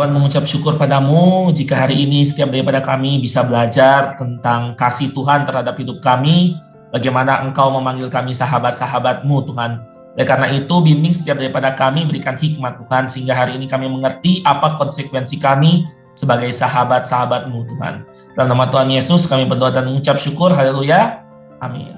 Tuhan mengucap syukur padamu jika hari ini setiap daripada kami bisa belajar tentang kasih Tuhan terhadap hidup kami, bagaimana Engkau memanggil kami sahabat-sahabat-Mu Tuhan. Oleh karena itu, bimbing setiap daripada kami, berikan hikmat Tuhan, sehingga hari ini kami mengerti apa konsekuensi kami sebagai sahabat-sahabat-Mu Tuhan. Dalam nama Tuhan Yesus kami berdoa dan mengucap syukur, haleluya, amin.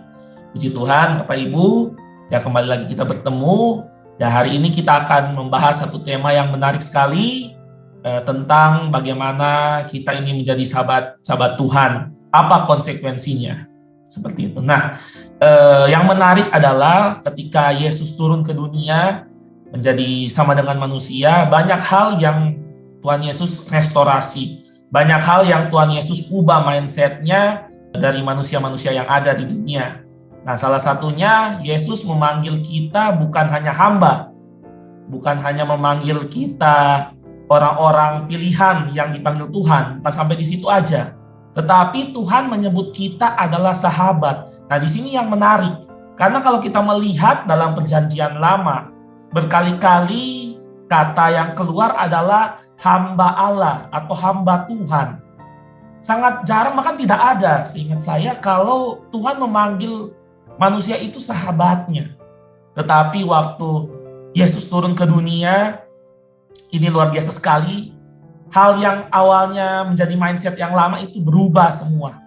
Puji Tuhan, Bapak Ibu, ya kembali lagi kita bertemu. Ya hari ini kita akan membahas satu tema yang menarik sekali, tentang bagaimana kita ini menjadi sahabat Tuhan, apa konsekuensinya, seperti itu. Nah, yang menarik adalah ketika Yesus turun ke dunia menjadi sama dengan manusia, banyak hal yang Tuhan Yesus restorasi, banyak hal yang Tuhan Yesus ubah mindset-nya dari manusia-manusia yang ada di dunia. Nah, salah satunya Yesus memanggil kita bukan hanya hamba, bukan hanya memanggil kita orang-orang pilihan yang dipanggil Tuhan, bukan sampai di situ aja. Tetapi Tuhan menyebut kita adalah sahabat. Nah, di sini yang menarik. Karena kalau kita melihat dalam Perjanjian Lama, berkali-kali kata yang keluar adalah hamba Allah atau hamba Tuhan. Sangat jarang, bahkan tidak ada, seingat saya, kalau Tuhan memanggil manusia itu sahabatnya. Tetapi waktu Yesus turun ke dunia, ini luar biasa sekali. Hal yang awalnya menjadi mindset yang lama itu berubah semua.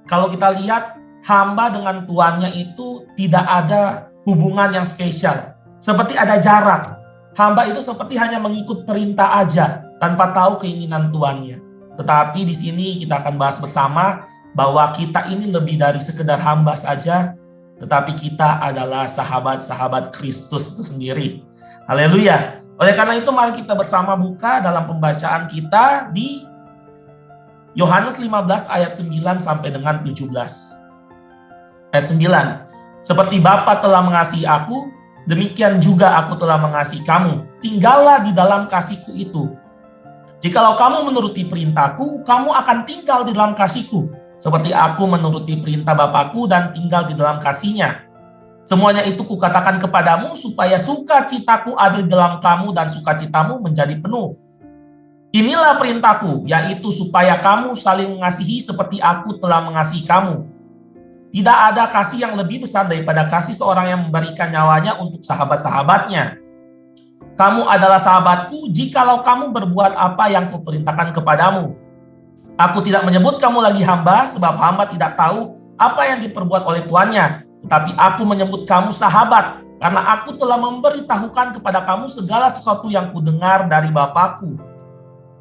Kalau kita lihat, hamba dengan tuannya itu tidak ada hubungan yang spesial. Seperti ada jarak. Hamba itu seperti hanya mengikut perintah aja, tanpa tahu keinginan tuannya. Tetapi di sini kita akan bahas bersama bahwa kita ini lebih dari sekedar hamba saja, tetapi kita adalah sahabat-sahabat Kristus itu sendiri. Haleluya. Oleh karena itu mari kita bersama buka dalam pembacaan kita di Yohanes 15 ayat 9 sampai dengan 17. Ayat 9. Seperti Bapa telah mengasihi aku, demikian juga aku telah mengasihi kamu. Tinggallah di dalam kasihku itu. Jikalau kamu menuruti perintahku, kamu akan tinggal di dalam kasihku. Seperti aku menuruti perintah Bapakku dan tinggal di dalam kasihnya. Semuanya itu kukatakan kepadamu supaya sukacitaku ada di dalam kamu dan sukacitamu menjadi penuh. Inilah perintahku, yaitu supaya kamu saling mengasihi seperti aku telah mengasihi kamu. Tidak ada kasih yang lebih besar daripada kasih seorang yang memberikan nyawanya untuk sahabat-sahabatnya. Kamu adalah sahabatku jikalau kamu berbuat apa yang kuperintahkan kepadamu. Aku tidak menyebut kamu lagi hamba, sebab hamba tidak tahu apa yang diperbuat oleh tuannya. Tetapi aku menyebut kamu sahabat, karena aku telah memberitahukan kepada kamu segala sesuatu yang kudengar dari Bapakku.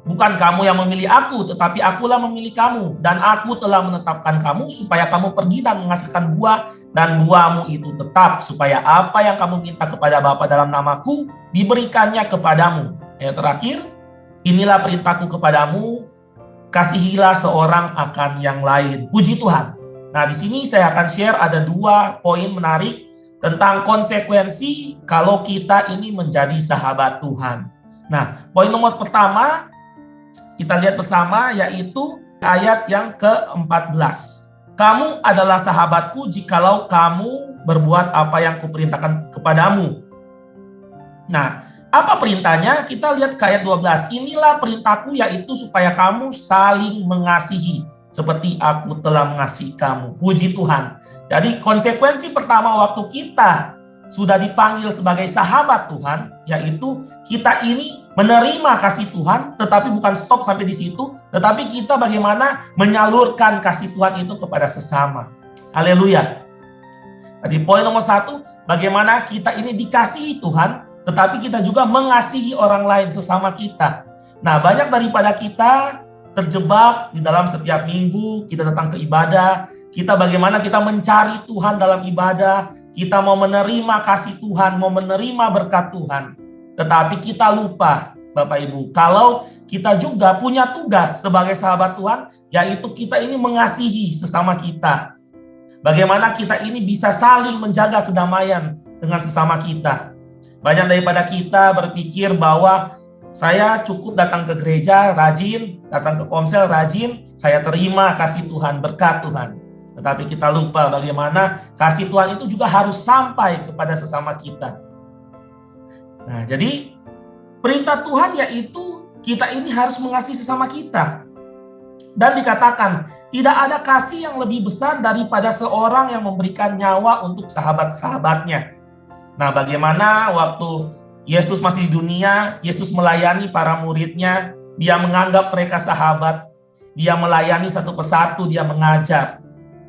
Bukan kamu yang memilih aku, tetapi akulah memilih kamu. Dan aku telah menetapkan kamu supaya kamu pergi dan menghasilkan buah, dan buahmu itu tetap, supaya apa yang kamu minta kepada Bapa dalam namaku, diberikannya kepadamu. Ayat terakhir, inilah perintahku kepadamu, kasihilah seorang akan yang lain. Puji Tuhan. Nah, di sini saya akan share ada 2 poin menarik tentang konsekuensi kalau kita ini menjadi sahabat Tuhan. Nah, poin nomor pertama kita lihat bersama yaitu ayat yang ke-14. Kamu adalah sahabatku jikalau kamu berbuat apa yang kuperintahkan kepadamu. Nah, apa perintahnya? Kita lihat ke ayat 12. Inilah perintahku yaitu supaya kamu saling mengasihi seperti aku telah mengasihi kamu. Puji Tuhan. Jadi konsekuensi pertama waktu kita sudah dipanggil sebagai sahabat Tuhan, yaitu kita ini menerima kasih Tuhan, tetapi bukan stop sampai di situ, tetapi kita bagaimana menyalurkan kasih Tuhan itu kepada sesama. Haleluya. Jadi poin nomor 1, bagaimana kita ini dikasihi Tuhan, tetapi kita juga mengasihi orang lain sesama kita. Nah, banyak daripada kita terjebak di dalam setiap minggu kita datang ke ibadah, kita bagaimana kita mencari Tuhan dalam ibadah, kita mau menerima kasih Tuhan, mau menerima berkat Tuhan. Tetapi kita lupa, Bapak Ibu, kalau kita juga punya tugas sebagai sahabat Tuhan, yaitu kita ini mengasihi sesama kita. Bagaimana kita ini bisa saling menjaga kedamaian dengan sesama kita. Banyak daripada kita berpikir bahwa saya cukup datang ke gereja rajin, datang ke komsel rajin, saya terima kasih Tuhan, berkat Tuhan. Tetapi kita lupa bagaimana kasih Tuhan itu juga harus sampai kepada sesama kita. Nah, jadi perintah Tuhan yaitu kita ini harus mengasihi sesama kita. Dan dikatakan, tidak ada kasih yang lebih besar daripada seorang yang memberikan nyawa untuk sahabat-sahabatnya. Nah, bagaimana waktu Yesus masih di dunia, Yesus melayani para muridnya, dia menganggap mereka sahabat, dia melayani satu persatu, dia mengajar.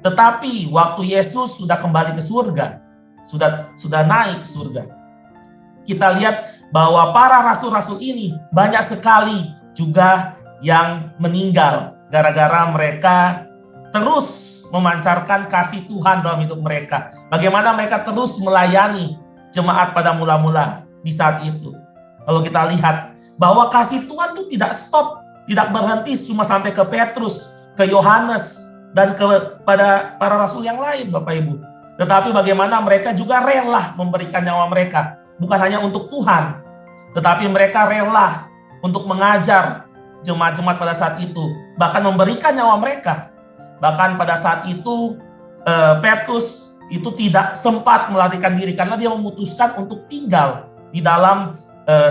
Tetapi waktu Yesus sudah kembali ke surga, sudah naik ke surga, kita lihat bahwa para rasul-rasul ini banyak sekali juga yang meninggal gara-gara mereka terus memancarkan kasih Tuhan dalam hidup mereka. Bagaimana mereka terus melayani jemaat pada mula-mula di saat itu. Kalau kita lihat bahwa kasih Tuhan itu tidak stop, tidak berhenti cuma sampai ke Petrus, ke Yohanes, dan kepada para rasul yang lain, Bapak Ibu. Tetapi bagaimana mereka juga rela memberikan nyawa mereka, bukan hanya untuk Tuhan, tetapi mereka rela untuk mengajar jemaat-jemaat pada saat itu, bahkan memberikan nyawa mereka. Bahkan pada saat itu Petrus itu tidak sempat melarikan diri karena dia memutuskan untuk tinggal di dalam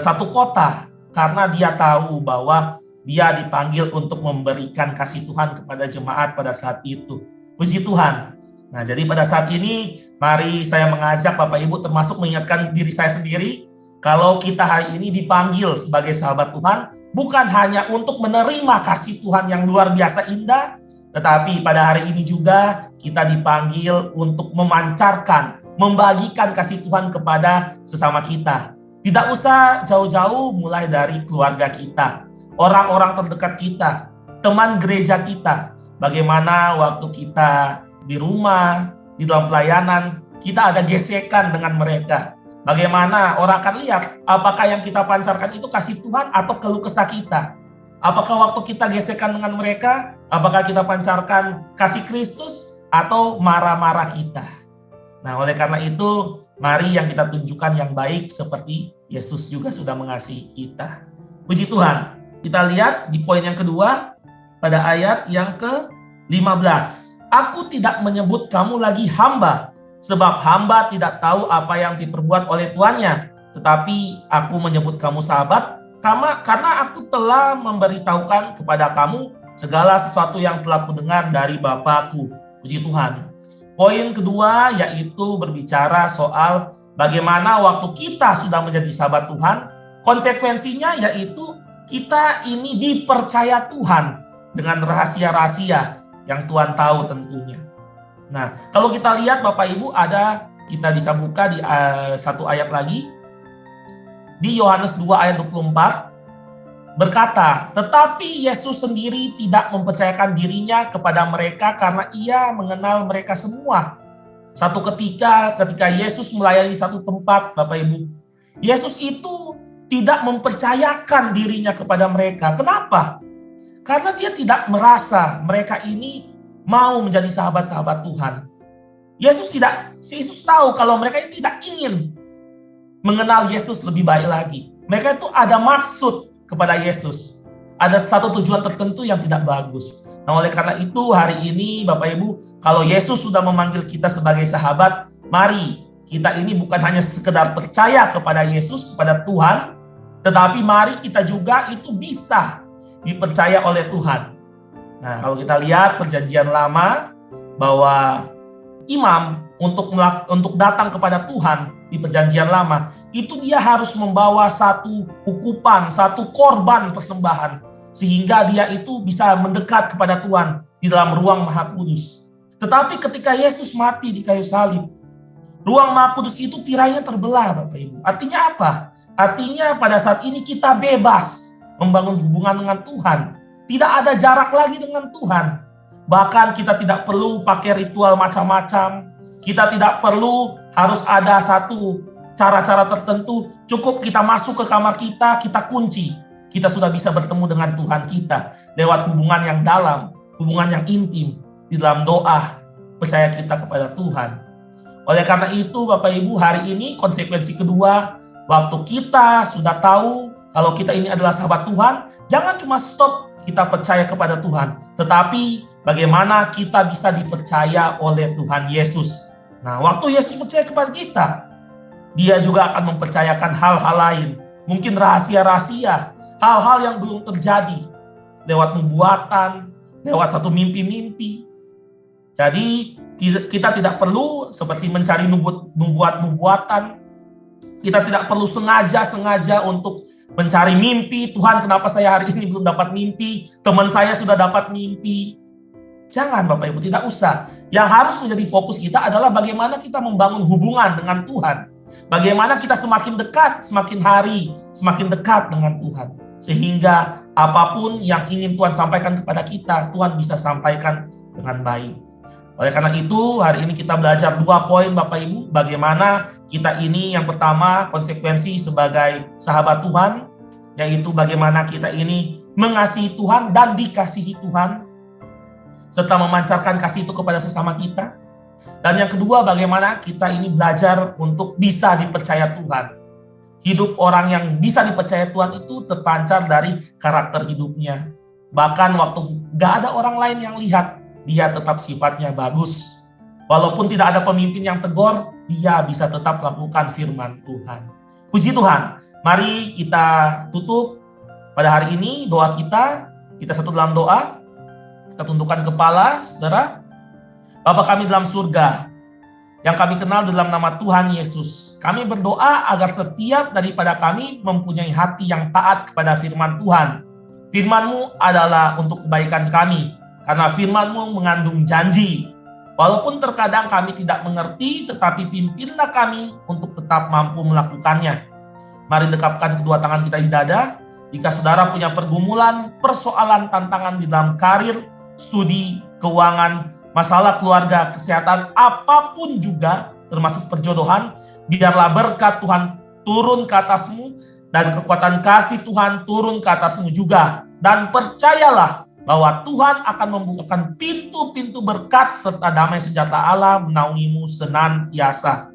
satu kota karena dia tahu bahwa dia dipanggil untuk memberikan kasih Tuhan kepada jemaat pada saat itu. Puji Tuhan. Nah, jadi pada saat ini mari saya mengajak Bapak Ibu termasuk mengingatkan diri saya sendiri kalau kita hari ini dipanggil sebagai sahabat Tuhan bukan hanya untuk menerima kasih Tuhan yang luar biasa indah, tetapi pada hari ini juga kita dipanggil untuk memancarkan, membagikan kasih Tuhan kepada sesama kita. Tidak usah jauh-jauh mulai dari keluarga kita, orang-orang terdekat kita, teman gereja kita. Bagaimana waktu kita di rumah, di dalam pelayanan, kita ada gesekan dengan mereka. Bagaimana orang akan lihat apakah yang kita pancarkan itu kasih Tuhan atau keluh kesah kita. Apakah waktu kita gesekan dengan mereka, apakah kita pancarkan kasih Kristus atau marah-marah kita. Nah, oleh karena itu, mari yang kita tunjukkan yang baik seperti Yesus juga sudah mengasihi kita. Puji Tuhan. Kita lihat di poin yang kedua pada ayat yang ke-15. Aku tidak menyebut kamu lagi hamba, sebab hamba tidak tahu apa yang diperbuat oleh tuannya. Tetapi aku menyebut kamu sahabat, karena aku telah memberitahukan kepada kamu segala sesuatu yang telah kudengar dari Bapakku. Puji Tuhan. Poin kedua yaitu berbicara soal bagaimana waktu kita sudah menjadi sahabat Tuhan, konsekuensinya yaitu kita ini dipercaya Tuhan dengan rahasia-rahasia yang Tuhan tahu tentunya. Nah, kalau kita lihat Bapak Ibu kita bisa buka di satu ayat lagi. Di Yohanes 2 ayat 24 berkata, tetapi Yesus sendiri tidak mempercayakan dirinya kepada mereka karena ia mengenal mereka semua. Satu ketika Yesus melayani satu tempat, Bapak Ibu, Yesus itu tidak mempercayakan dirinya kepada mereka. Kenapa? Karena dia tidak merasa mereka ini mau menjadi sahabat-sahabat Tuhan. Yesus tahu kalau mereka ini tidak ingin mengenal Yesus lebih baik lagi. Mereka itu ada maksud kepada Yesus. Ada satu tujuan tertentu yang tidak bagus. Nah, oleh karena itu hari ini Bapak Ibu, kalau Yesus sudah memanggil kita sebagai sahabat, mari kita ini bukan hanya sekedar percaya kepada Yesus, kepada Tuhan, tetapi mari kita juga itu bisa dipercaya oleh Tuhan. Nah, kalau kita lihat perjanjian lama bahwa imam untuk datang kepada Tuhan di perjanjian lama, itu dia harus membawa satu ukupan, satu korban persembahan, sehingga dia itu bisa mendekat kepada Tuhan di dalam ruang Maha Kudus. Tetapi ketika Yesus mati di kayu salib, ruang Maha Kudus itu tirainya terbelah, Bapak Ibu. Artinya apa? Artinya pada saat ini kita bebas membangun hubungan dengan Tuhan. Tidak ada jarak lagi dengan Tuhan. Bahkan kita tidak perlu pakai ritual macam-macam. Kita tidak perlu harus ada satu cara-cara tertentu. Cukup kita masuk ke kamar kita kunci. Kita sudah bisa bertemu dengan Tuhan kita lewat hubungan yang dalam, hubungan yang intim di dalam doa percaya kita kepada Tuhan. Oleh karena itu Bapak Ibu, hari ini konsekuensi kedua, waktu kita sudah tahu kalau kita ini adalah sahabat Tuhan, jangan cuma stop kita percaya kepada Tuhan, tetapi bagaimana kita bisa dipercaya oleh Tuhan Yesus. Nah, waktu Yesus percaya kepada kita, dia juga akan mempercayakan hal-hal lain, mungkin rahasia-rahasia, hal-hal yang belum terjadi lewat nubuatan, lewat satu mimpi-mimpi. Jadi kita tidak perlu seperti mencari nubuat-nubuatan. Kita tidak perlu sengaja untuk mencari mimpi. Tuhan, kenapa saya hari ini belum dapat mimpi? Teman saya sudah dapat mimpi. Jangan Bapak Ibu, tidak usah. Yang harus menjadi fokus kita adalah bagaimana kita membangun hubungan dengan Tuhan. Bagaimana kita semakin dekat, semakin hari, semakin dekat dengan Tuhan. Sehingga apapun yang ingin Tuhan sampaikan kepada kita, Tuhan bisa sampaikan dengan baik. Oleh karena itu, hari ini kita belajar 2 poin Bapak Ibu, bagaimana kita ini yang pertama konsekuensi sebagai sahabat Tuhan, yaitu bagaimana kita ini mengasihi Tuhan dan dikasihi Tuhan, serta memancarkan kasih itu kepada sesama kita. Dan yang kedua, bagaimana kita ini belajar untuk bisa dipercaya Tuhan. Hidup orang yang bisa dipercaya Tuhan itu terpancar dari karakter hidupnya. Bahkan waktu gak ada orang lain yang lihat, dia tetap sifatnya bagus. Walaupun tidak ada pemimpin yang tegur, dia bisa tetap melakukan firman Tuhan. Puji Tuhan. Mari kita tutup pada hari ini doa kita. Kita satu dalam doa. Kita tundukkan kepala, saudara. Bapa kami dalam surga, yang kami kenal dalam nama Tuhan Yesus. Kami berdoa agar setiap daripada kami mempunyai hati yang taat kepada firman Tuhan. Firman-Mu adalah untuk kebaikan kami. Karena firman-Mu mengandung janji. Walaupun terkadang kami tidak mengerti, tetapi pimpinlah kami untuk tetap mampu melakukannya. Mari dekapkan kedua tangan kita di dada. Jika saudara punya pergumulan, persoalan, tantangan di dalam karir, studi, keuangan, masalah keluarga, kesehatan, apapun juga, termasuk perjodohan, biarlah berkat Tuhan turun ke atasmu, dan kekuatan kasih Tuhan turun ke atasmu juga. Dan percayalah, bahwa Tuhan akan membukakan pintu-pintu berkat serta damai sejahtera Allah menaungimu senantiasa.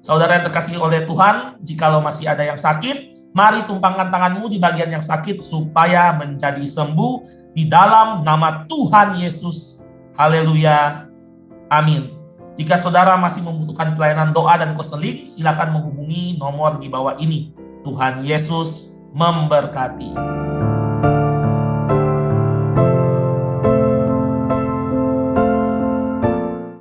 Saudara yang terkasih oleh Tuhan, jikalau masih ada yang sakit, mari tumpangkan tanganmu di bagian yang sakit supaya menjadi sembuh di dalam nama Tuhan Yesus. Haleluya. Amin. Jika saudara masih membutuhkan pelayanan doa dan konseling, silakan menghubungi nomor di bawah ini. Tuhan Yesus memberkati.